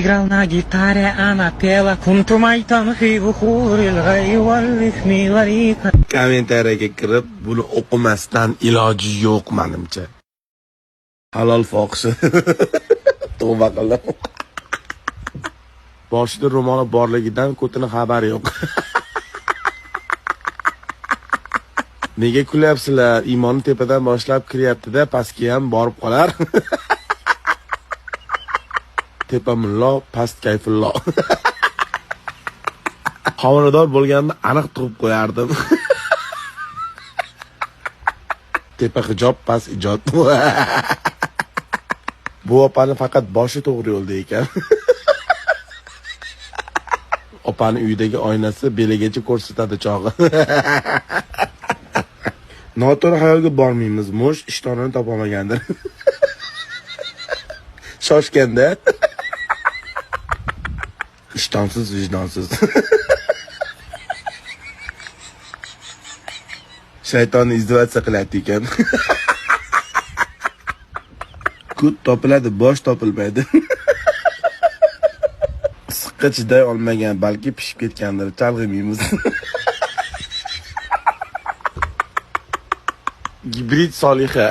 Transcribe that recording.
играл на гитаре, она пела «Кунту майтамхи вухурил гайваллихни ларика». Kommentariyaga kirib, buni o'qimasdan iloji yo'q menimcha. Halol fohishi. Tavba qildim. Boshida ro'moli borligidan ko'tini xabari yo'q. Nega kulyapsizlar? Iymonni tepadan boshlab kiryapti-da, pastga ham borib qolar. Tepa mullo, past kayfullo. Homilador bo'lganimda aniq tug'ib qo'yardim. Tepa hijob, past ijod. Bu opani faqat boshi to'g'ri yo'lda ekan. Opani uyidagi oynasi beligacha ko'rsatadi chog'i. Noto'g'ri xayolga bormaymiz. Mo'sh ishtonini topolmagandir. Shoshganda. Ishtonsiz, vijdonsiz. Shaytonni izdivatsiya qilyapti ekan. Kut topiladi, bosh topilmaydi. Issiqqa chiday olmagan, balki pishib ketgandir, chalg'imaymiz. Gibrid Soliha.